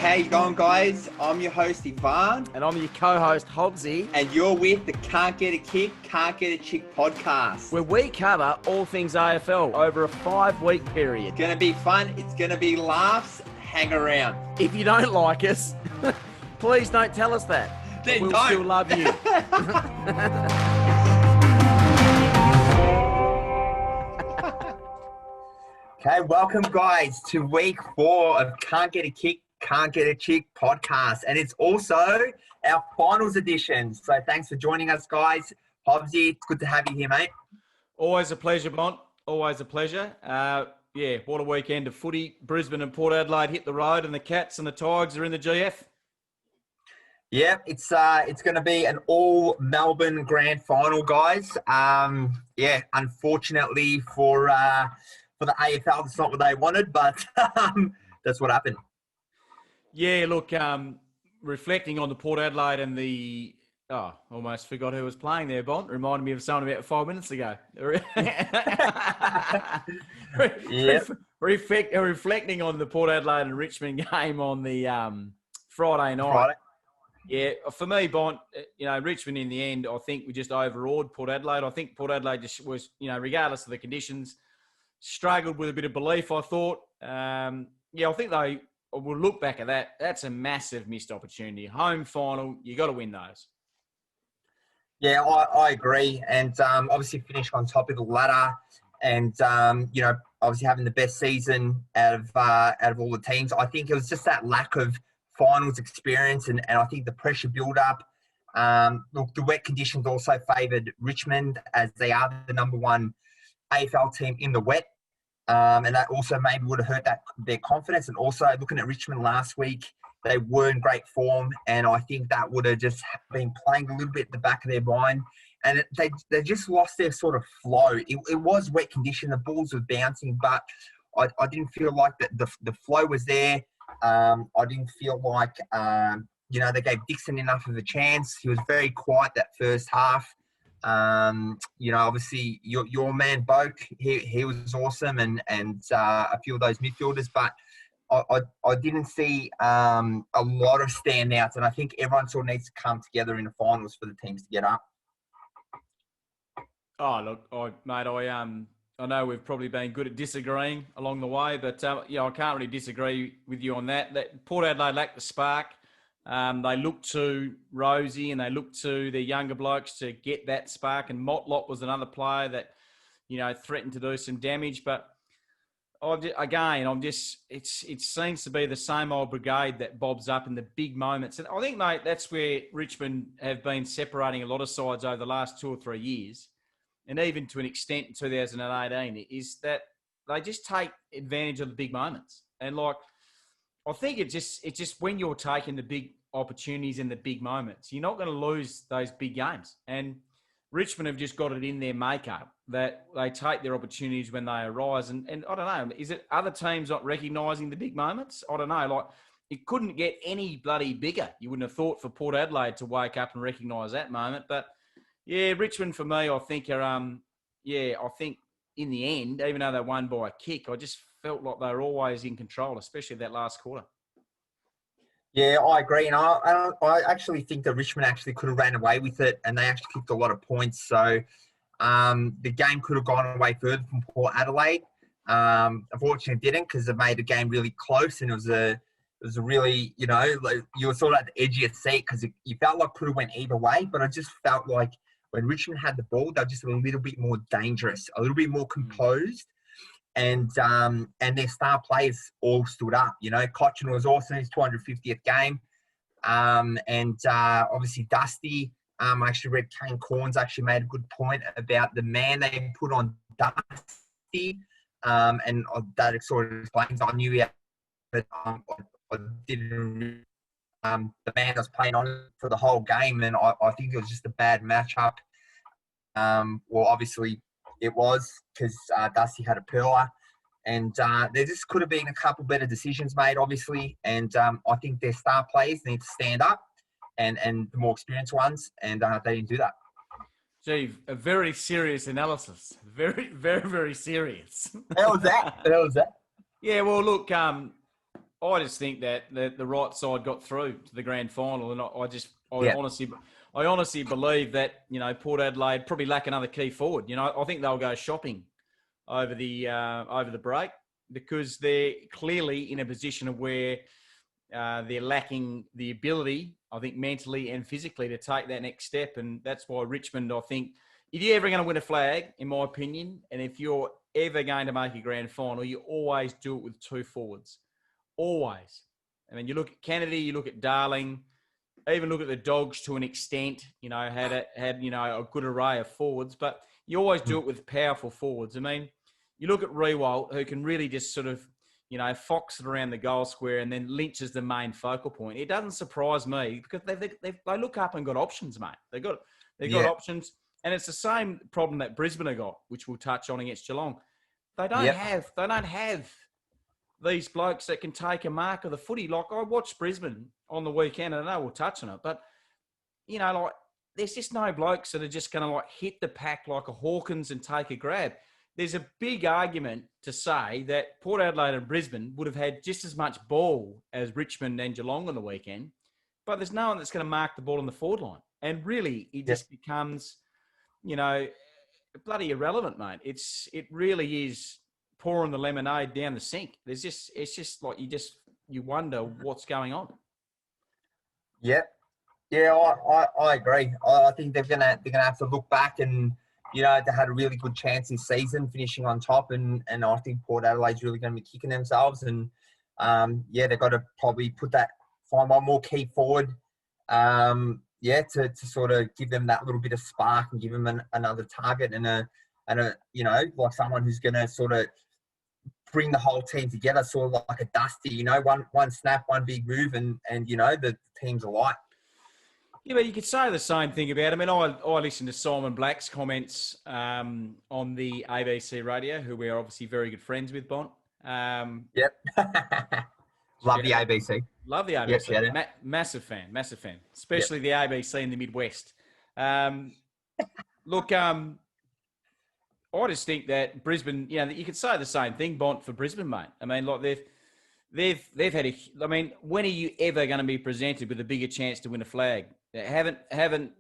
how you going, guys? I'm your host, Ivan. And I'm your co-host, Hobley. And you're with the Can't Get a Kick, Can't Get a Chick podcast. Where we cover all things AFL over a 5-week period. It's going to be fun. It's going to be laughs. Hang around. If you don't like us, please don't tell us that. Then we'll don't. still love you. Okay, welcome, guys, to week 4 of Can't Get a Kick, Can't Get a Chick podcast. And it's also our finals edition. So thanks for joining us, guys. Hobbsy, it's good to have you here, mate. Always a pleasure, Bont. Always a pleasure. Yeah, what a weekend of footy. Brisbane and Port Adelaide hit the road, and the Cats and the Tigers are in the GF. Yeah, it's going to be an all Melbourne grand final, guys. Unfortunately for the AFL, it's not what they wanted, but that's what happened. Yeah, look, reflecting on the Port Adelaide and the... Oh, almost forgot who was playing there, Bont. Reminded me of someone about 5 minutes ago. Reflecting on the Port Adelaide and Richmond game on the Friday night. Yeah, for me, Bont, Richmond in the end, I think we just overawed Port Adelaide. I think Port Adelaide just was, regardless of the conditions, struggled with a bit of belief, I thought. I think they will look back at that. That's a massive missed opportunity. Home final, you got to win those. Yeah, I agree. And obviously finish on top of the ladder and, obviously having the best season out of all the teams. I think it was just that lack of finals experience and I think the pressure build-up. Look, the wet conditions also favoured Richmond as they are the number one AFL team in the wet. And that also maybe would have hurt their confidence. And also looking at Richmond last week, they were in great form, and I think that would have just been playing a little bit at the back of their mind. And they just lost their sort of flow. It was wet condition. The balls were bouncing, but I didn't feel like the flow was there. I didn't feel like, they gave Dixon enough of a chance. He was very quiet that first half. Obviously your man Boak, he was awesome and a few of those midfielders, but I didn't see a lot of standouts, and I think everyone sort of needs to come together in the finals for the teams to get up. Oh, look, I know we've probably been good at disagreeing along the way, but I can't really disagree with you on that. That Port Adelaide lacked the spark. They looked to Rosie and they looked to their younger blokes to get that spark, and Motlop was another player that, threatened to do some damage, but it seems to be the same old brigade that bobs up in the big moments. And I think, mate, that's where Richmond have been separating a lot of sides over the last 2 or 3 years, and even to an extent in 2018, is that they just take advantage of the big moments. And, I think it's just when you're taking the big opportunities in the big moments, you're not going to lose those big games. And Richmond have just got it in their makeup that they take their opportunities when they arise. And I don't know, is it other teams not recognising the big moments? I don't know. It couldn't get any bloody bigger. You wouldn't have thought for Port Adelaide to wake up and recognise that moment. But, yeah, Richmond for me, I think I think in the end, even though they won by a kick, I just felt like they were always in control, especially that last quarter. Yeah, I agree. And I actually think that Richmond actually could have ran away with it, and they actually kicked a lot of points. So the game could have gone away further from Port Adelaide. Unfortunately, it didn't, because it made the game really close, and it was a really, you were sort of at the edge of your seat because you felt like it could have went either way. But I just felt like when Richmond had the ball, they were just a little bit more dangerous, a little bit more composed. And their star players all stood up. Cochin was awesome, his 250th game. Obviously Dusty. I actually read Kane Corns actually made a good point about the man they put on Dusty. And that sort of explains, I knew he had, but I didn't. The man was playing on for the whole game, and I think it was just a bad matchup. Obviously, it was because Dusty had a pearler, and there just could have been a couple better decisions made, obviously. And I think their star players need to stand up, and the more experienced ones, and they didn't do that. Gee, a very serious analysis. Very, very, very serious. How was that? Yeah, well, look, I just think that the right side got through to the grand final, and I honestly believe that Port Adelaide probably lack another key forward. I think they'll go shopping over the break because they're clearly in a position of where they're lacking the ability, I think, mentally and physically to take that next step, and that's why Richmond, I think, if you're ever going to win a flag, in my opinion, and if you're ever going to make a grand final, you always do it with two forwards. Always. I mean, you look at Kennedy, you look at Darling, even look at the Dogs to an extent, had a good array of forwards, but you always do it with powerful forwards. I mean, you look at Rewalt, who can really just sort of, fox it around the goal square and then Lynch is the main focal point. It doesn't surprise me because they look up and got options, mate. They've got options. And it's the same problem that Brisbane have got, which we'll touch on against Geelong. They don't have these blokes that can take a mark of the footy. Like, I watched Brisbane on the weekend, and I know we'll touch on it, but, there's just no blokes that are just going to, hit the pack like a Hawkins and take a grab. There's a big argument to say that Port Adelaide and Brisbane would have had just as much ball as Richmond and Geelong on the weekend, but there's no one that's going to mark the ball on the forward line. And really, it just becomes, bloody irrelevant, mate. It really is pouring the lemonade down the sink. It's just like you wonder what's going on. Yeah, I agree. I think they're gonna have to look back and they had a really good chance this season, finishing on top, and I think Port Adelaide's really going to be kicking themselves, and they've got to probably find one more key forward, to sort of give them that little bit of spark and give them another target and a like someone who's going to sort of bring the whole team together, sort of like a Dusty, one snap, one big move, and the team's alike. Yeah, but you could say the same thing about. I mean, I listened to Simon Black's comments on the ABC radio, who we're obviously very good friends with, Bont. Yep. Love the ABC. Love the ABC. Yep, massive fan. Especially the ABC in the Midwest. Look, I just think that Brisbane, you could say the same thing, Bont, for Brisbane, mate. I mean, like they've had when are you ever going to be presented with a bigger chance to win a flag? They haven't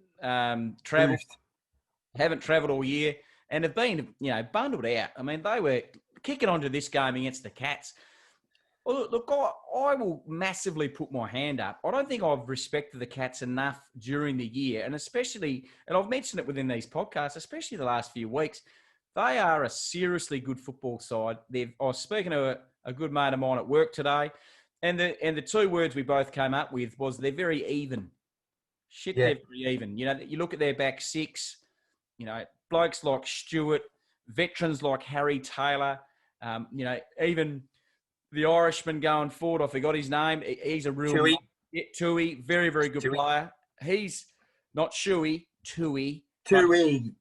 travelled all year and have been, bundled out. I mean, they were kicking onto this game against the Cats. Well, look, I will massively put my hand up. I don't think I've respected the Cats enough during the year, and especially, and I've mentioned it within these podcasts, especially the last few weeks, they are a seriously good football side. I was speaking to a good mate of mine at work today, and the two words we both came up with was they're very even. They're very even. You look at their back six, blokes like Stewart, veterans like Harry Taylor, even the Irishman going forward, I forgot his name. He's a real Tui, very, very good player. He's not Shuey, Tui. Tui.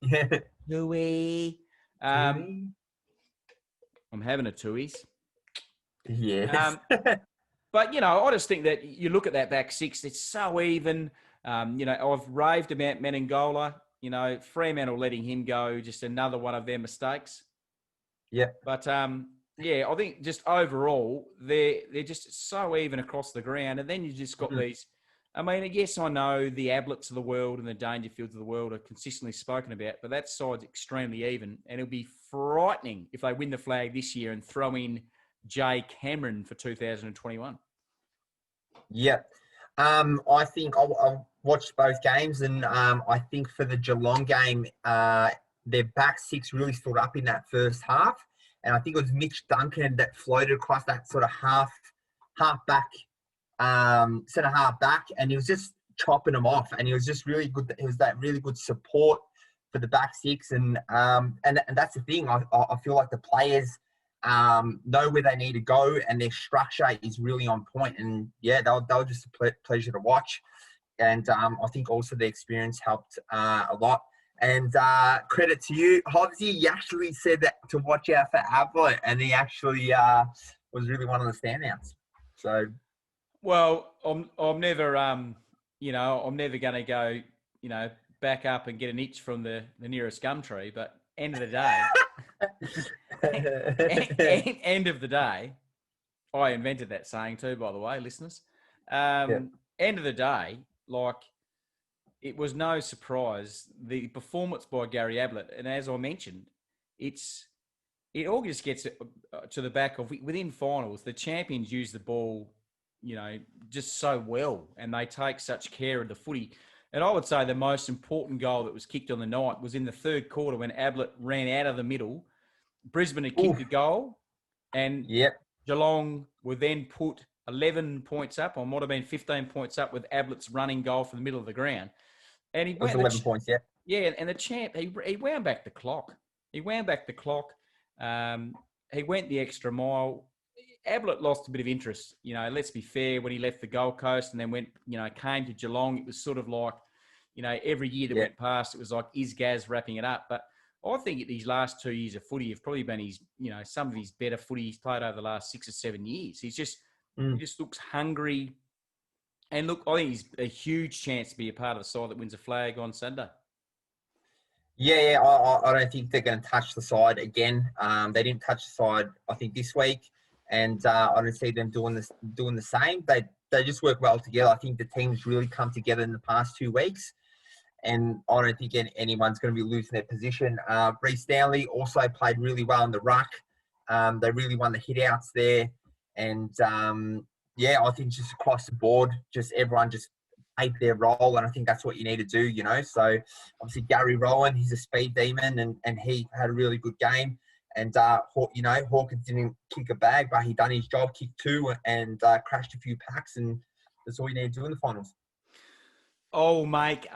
Tui. I'm having a Tui's. Yes. But, I just think that you look at that back six, it's so even. I've raved about Menengola. Fremantle letting him go, just another one of their mistakes. Yeah. But, I think just overall, they're just so even across the ground. And then you just got these. I mean, yes, I know the Ablets of the world and the Dangerfields of the world are consistently spoken about, but that side's extremely even. And it'll be frightening if they win the flag this year and throw in Jay Cameron for 2021. Yeah. I think I watched both games, and I think for the Geelong game, their back six really stood up in that first half. And I think it was Mitch Duncan that floated across that sort of half back, centre half back, and he was just chopping them off. And he was just really good. It was that really good support for the back six, and that's the thing. I feel like the players know where they need to go, and their structure is really on point. And they were just a pleasure to watch. And I think also the experience helped a lot. And credit to you, Hobbsy. You actually said that to watch out for Ablett, and he actually was really one of the standouts. So, well, I'm never I'm never going to go back up and get an itch from the nearest gum tree. But end of the day, end of the day, I invented that saying too, by the way, listeners. Yeah. End of the day, like, it was no surprise the performance by Gary Ablett, and as I mentioned, it all just gets to the back of within finals. The champions use the ball, just so well, and they take such care of the footy. And I would say the most important goal that was kicked on the night was in the third quarter when Ablett ran out of the middle. Brisbane had kicked a goal, and Yep. Geelong were then put 11 points up, or might have been 15 points up, with Ablett's running goal from the middle of the ground. And he It was went 11 points, yeah. Yeah, and the champ, he wound back the clock. He wound back the clock. He went the extra mile. Ablett lost a bit of interest. Let's be fair, when he left the Gold Coast and then came to Geelong, it was sort of like, every year that went past, it was like, is Gaz wrapping it up? But I think these last 2 years of footy have probably been some of his better footy he's played over the last 6 or 7 years. He just looks hungry. And look, I think he's a huge chance to be a part of the side that wins a flag on Sunday. Yeah, I don't think they're going to touch the side again. They didn't touch the side, I think, this week, and I don't see them doing the same. They just work well together. I think the team's really come together in the past 2 weeks, and I don't think anyone's going to be losing their position. Reece Stanley also played really well in the ruck. They really won the hit-outs there, and I think just across the board, just everyone just played their role, and I think that's what you need to do, So obviously Gary Rowan, he's a speed demon, and he had a really good game. And Hawkins didn't kick a bag, but he done his job, kicked 2, and crashed a few packs, and that's all you need to do in the finals. I'll make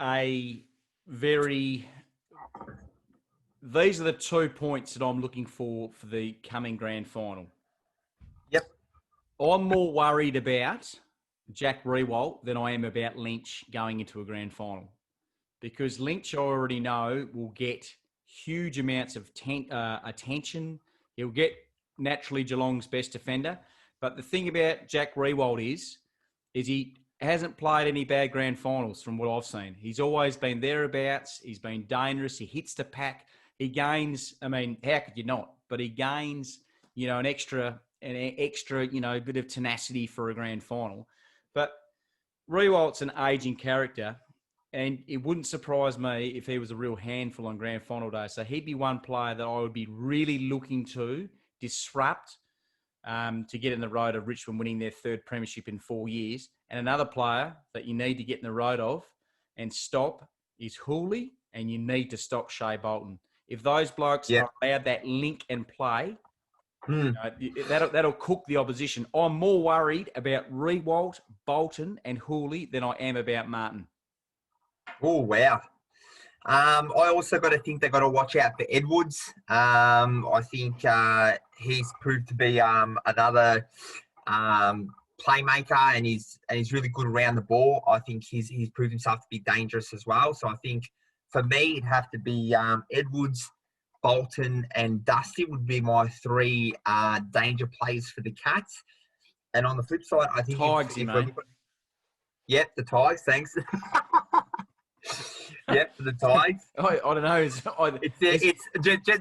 these are the 2 points that I'm looking for the coming grand final. Yep. I'm more worried about Jack Riewoldt than I am about Lynch going into a grand final, because Lynch, I already know, will get huge amounts of attention. He'll get naturally Geelong's best defender. But the thing about Jack Riewoldt is he hasn't played any bad grand finals from what I've seen. He's always been thereabouts. He's been dangerous. He hits the pack. He gains, how could you not? But he gains, an extra, bit of tenacity for a grand final. But Riewoldt's an aging character, and it wouldn't surprise me if he was a real handful on grand final day. So he'd be one player that I would be really looking to disrupt to get in the road of Richmond winning their 3rd premiership in 4 years. And another player that you need to get in the road of and stop is Hobley, and you need to stop Shea Bolton. If those blokes are allowed that link and play, that'll cook the opposition. I'm more worried about Riewoldt, Bolton, and Hooley than I am about Martin. Oh, wow. I also got to think they've got to watch out for Edwards. I think he's proved to be another playmaker, and he's really good around the ball. I think he's proved himself to be dangerous as well. So I think for me, it'd have to be Edwards, Bolton, and Dusty would be my 3 danger plays for the Cats. And on the flip side, I think the Tigers. Thanks. Yep, for the Tigers. I don't know. It's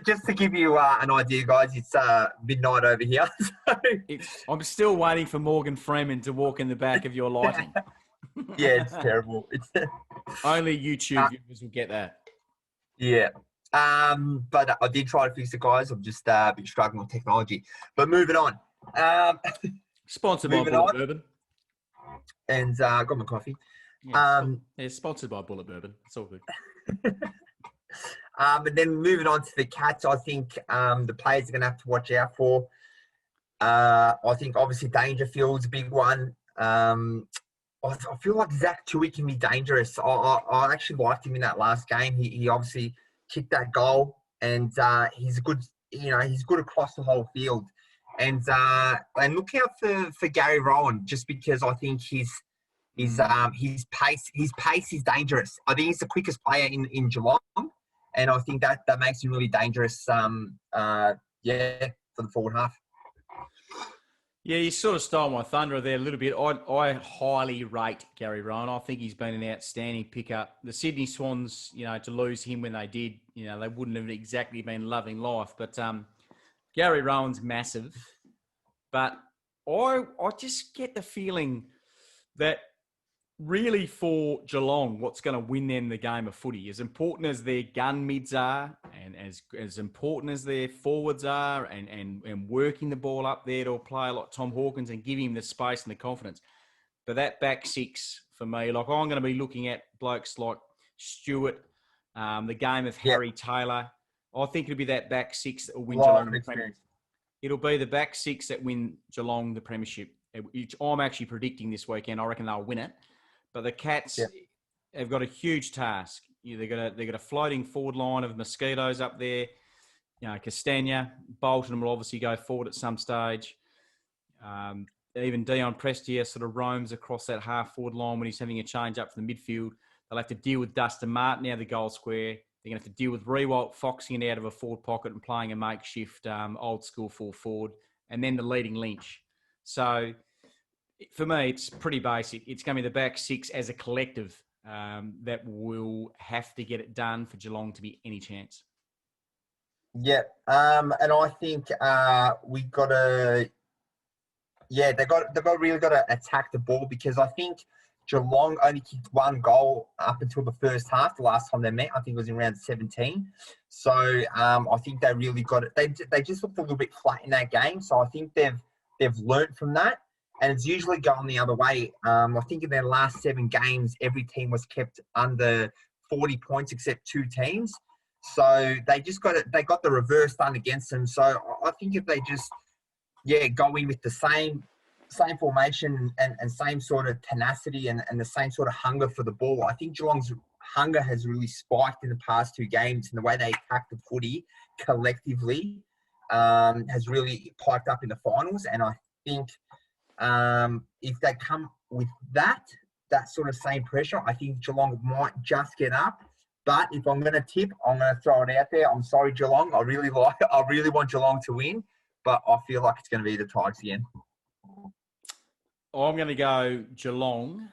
just to give you an idea, guys. It's midnight over here. I'm still waiting for Morgan Freeman to walk in the back of your lighting. Yeah, it's terrible. Only YouTube viewers will get that. Yeah. But I did try to fix it, guys. I'm just a bit struggling with technology. But moving on. Sponsored by Bullet Bourbon. And got my coffee. Yeah, sponsored by Bullet Bourbon. It's all good. But then moving on to the Cats, I think the players are going to have to watch out for. I think obviously Dangerfield's a big one. I feel like Zach Tui can be dangerous. I actually liked him in that last game. He obviously kicked that goal, and he's good. He's good across the whole field. And look out for Gary Rowan, just because I think his pace is dangerous. I think he's the quickest player in Geelong, and I think that makes him really dangerous. For the forward half. Yeah, you sort of stole my thunder there a little bit. I highly rate Gary Rowan. I think he's been an outstanding pickup. The Sydney Swans, to lose him when they did, they wouldn't have exactly been loving life. But Gary Rowan's massive. But I just get the feeling that really for Geelong, what's going to win them the game of footy, as important as their gun mids are, and as important as their forwards are, and working the ball up there to a player like Tom Hawkins and giving him the space and the confidence. But that back six for me, like I'm going to be looking at blokes like Stewart, the game of Harry Taylor. I think it'll be that back six that will win Geelong the premiership. It'll be the back six that win Geelong the premiership, which I'm actually predicting this weekend. I reckon they'll win it. But the Cats have got a huge task. They've got a floating forward line of mosquitoes up there. You know, Castagna, Bolton will obviously go forward at some stage. Even Dion Prestia sort of roams across that half forward line when he's having a change up from the midfield. They'll have to deal with Dustin Martin out of the goal square. They're going to have to deal with Rewalt foxing it out of a forward pocket and playing a makeshift old school full forward. And then the leading Lynch. So for me, it's pretty basic. It's going to be the back six as a collective that will have to get it done for Geelong to be any chance. Yeah, and I think we got to, they've really got to attack the ball, because I think Geelong only kicked one goal up until the first half. The last time they met, I think it was in round 17. So I think they really got it. They just looked a little bit flat in that game. So I think they've learnt from that. And it's usually going the other way. I think in their last 7 games, every team was kept under 40 points except 2 teams. So they just got it. They got the reverse done against them. So I think if they just, go in with the same formation and same sort of tenacity and the same sort of hunger for the ball, I think Geelong's hunger has really spiked in the past 2 games, and the way they attack the footy collectively has really piped up in the finals. And I think if they come with that sort of same pressure, I think Geelong might just get up. But if I'm going to tip, I'm going to throw it out there. I'm sorry, Geelong. I really want Geelong to win, but I feel like it's going to be the Tigers again. I'm going to go Geelong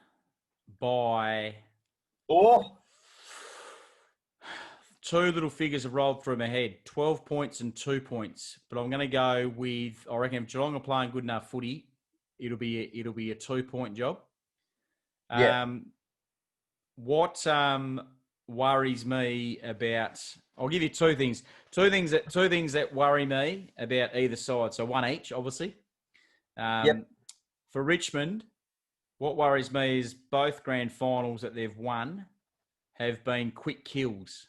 by... Oh! 2 little figures have rolled through my head, 12 points and 2 points. But I'm going to go with, I reckon if Geelong are playing good enough footy, it'll be a 2-point job. What worries me about, I'll give you 2 things. Two things that worry me about either side. So one each, obviously. For Richmond, what worries me is both grand finals that they've won have been quick kills.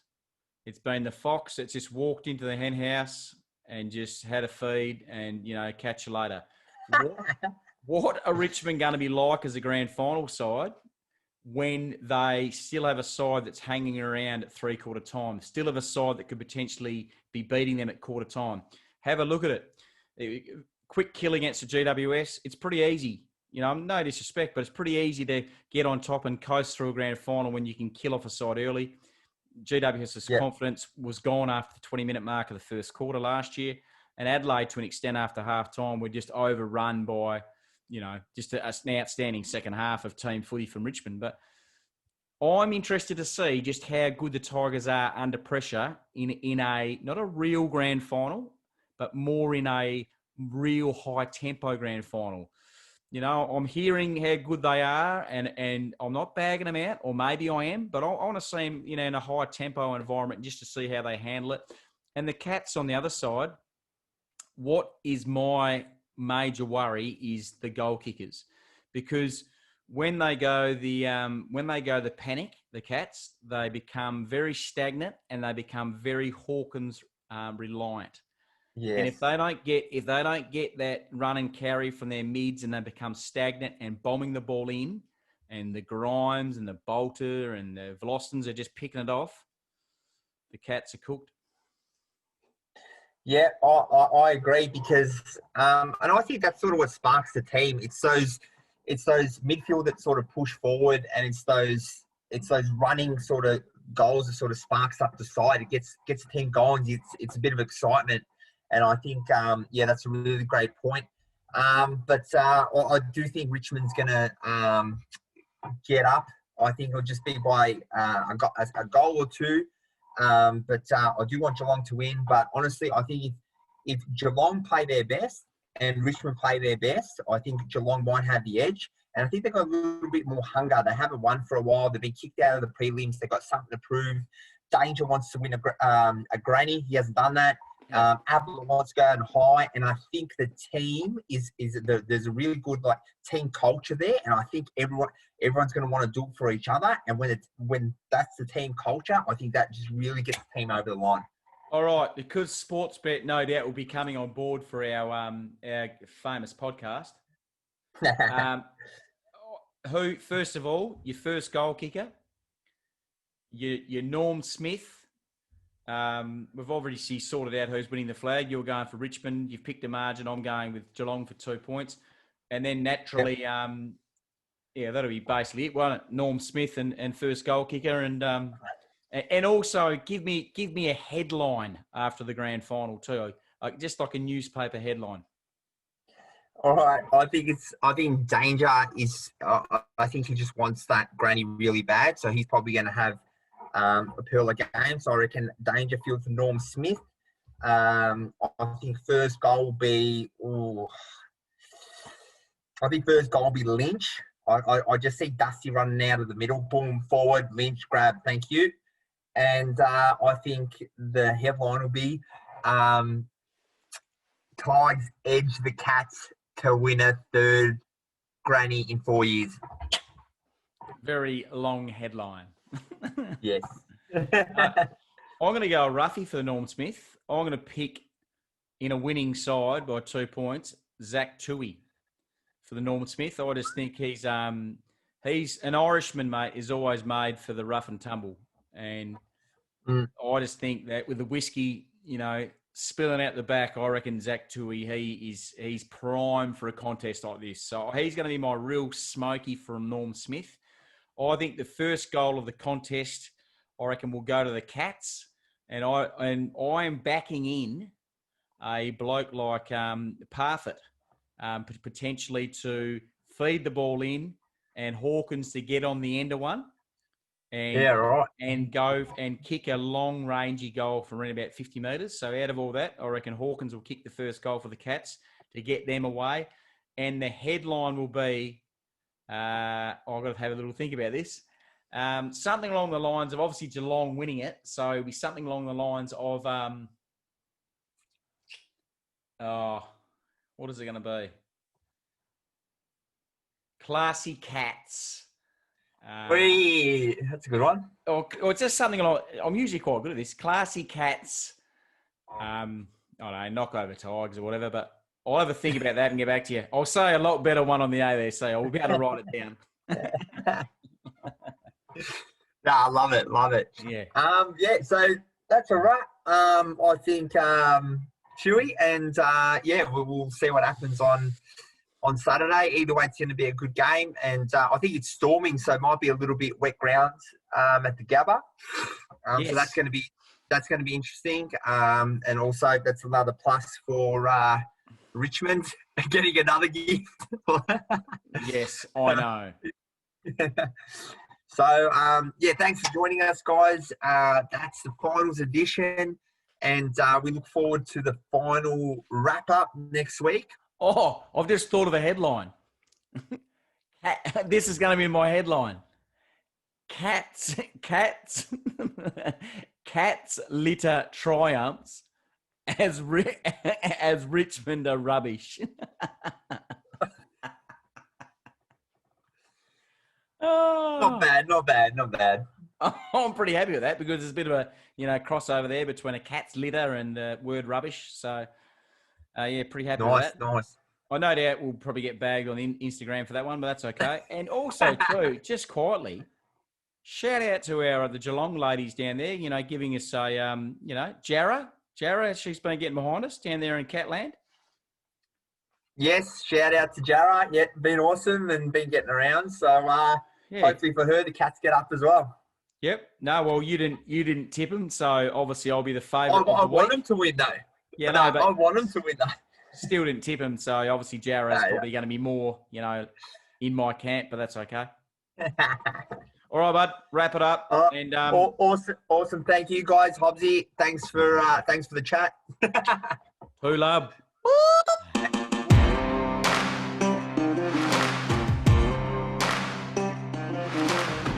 It's been the fox that's just walked into the hen house and just had a feed and, catch you later. What are Richmond going to be like as a grand final side when they still have a side that's hanging around at 3/4 time, still have a side that could potentially be beating them at quarter time? Have a look at it. Quick kill against the GWS, it's pretty easy. No disrespect, but it's pretty easy to get on top and coast through a grand final when you can kill off a side early. GWS's confidence was gone after the 20-minute mark of the first quarter last year. And Adelaide, to an extent, after half-time, were just overrun by, just an outstanding second half of team footy from Richmond. But I'm interested to see just how good the Tigers are under pressure in a, not a real grand final, but more in a real high-tempo grand final. I'm hearing how good they are, and I'm not bagging them out, or maybe I am, but I want to see them, in a high-tempo environment just to see how they handle it. And the Cats on the other side, what is my major worry is the goal kickers, because when they go the panic, the Cats, they become very stagnant and they become very Hawkins reliant. Yes. And if they don't get that run and carry from their mids and they become stagnant and bombing the ball in, and the Grimes and the Bolter and the Velostons are just picking it off, the Cats are cooked. Yeah, I agree, because and I think that's sort of what sparks the team. It's those midfield that sort of push forward, and it's those running sort of goals that sort of sparks up the side. It gets the team going. It's a bit of excitement. And I think, that's a really great point. But I do think Richmond's going to get up. I think it'll just be by a goal or 2. But I do want Geelong to win. But honestly, I think if Geelong play their best, and Richmond play their best, I think Geelong might have the edge. And I think they've got a little bit more hunger. They haven't won for a while. They've been kicked out of the prelims. They've got something to prove. Danger wants to win a granny. He hasn't done that. Ablett wants to go out high, and I think the team there's a really good team culture there, and I think everyone's going to want to do it for each other. And when that's the team culture, I think that just really gets the team over the line. All right, because Sportsbet no doubt will be coming on board for our famous podcast. Who first of all, your first goal kicker, your Norm Smith. We've already sorted out who's winning the flag. You're going for Richmond. You've picked a margin. I'm going with Geelong for 2 points. And then naturally, that'll be basically it, won't it? Norm Smith and first goal kicker. And also give me a headline after the grand final too. Just like a newspaper headline. All right. I think Danger is, I think he just wants that granny really bad. So he's probably going to have a pearl of game. So I reckon Dangerfield for Norm Smith. I think first goal will be, Lynch. I just see Dusty running out of the middle. Boom, forward, Lynch, grab, thank you. And I think the headline will be Tigers edge the Cats to win a third granny in 4 years. Very long headline. Yes. I'm going to go a roughie for the Norm Smith. I'm going to pick in a winning side by 2 points, Zach Tui for the Norm Smith. I just think he's an Irishman, mate, is always made for the rough and tumble. And I just think that with the whiskey, spilling out the back, I reckon Zach Tui, he's prime for a contest like this. So he's going to be my real smoky from Norm Smith. I think the first goal of the contest, I reckon, will go to the Cats. And I am backing in a bloke like Parfitt, potentially to feed the ball in and Hawkins to get on the end of one. And go and kick a long rangey goal from around about 50 metres. So out of all that, I reckon Hawkins will kick the first goal for the Cats to get them away. And the headline will be, I've got to have a little think about this. Something along the lines of obviously Geelong winning it. So it'll be something along the lines of, what is it going to be? Classy Cats. That's a good one. Or it's just something like, I'm usually quite good at this. Classy Cats, I don't know, knock over Tigers or whatever, but I'll have a think about that and get back to you. I'll say a lot better one on the A there, so I'll be able to write it down. I love it. Yeah. So that's a wrap. I think Chewy, and we'll see what happens on Saturday. Either way, it's going to be a good game, and I think it's storming, so it might be a little bit wet ground at the Gabba. Yes. So that's going to be interesting, and also that's another plus for Richmond getting another gift. Yes, I know. So thanks for joining us, guys. That's the finals edition, and we look forward to the final wrap up next week. Oh, I've just thought of a headline. This is going to be my headline. Cats litter triumphs as Richmond are rubbish. Not bad. I'm pretty happy with that because there's a bit of a crossover there between a cat's litter and word rubbish. So. Pretty happy with that. Nice. I no doubt we'll probably get bagged on Instagram for that one, but that's okay. And also, too, just quietly, shout out to the Geelong ladies down there, giving us a, Jarrah, she's been getting behind us down there in Catland. Yes, shout out to Jarrah. Yeah, been awesome and been getting around. So hopefully for her, the Cats get up as well. Yep. No, well, you didn't tip them, so obviously I'll be the favourite. I want them to win, though. Yeah, but I want them to win that. Still didn't tip him, so obviously Jarrah's probably going to be more, in my camp, but that's okay. All right, bud, wrap it up. And awesome. Thank you, guys. Hobbsy, thanks for the chat. Who love? Bye.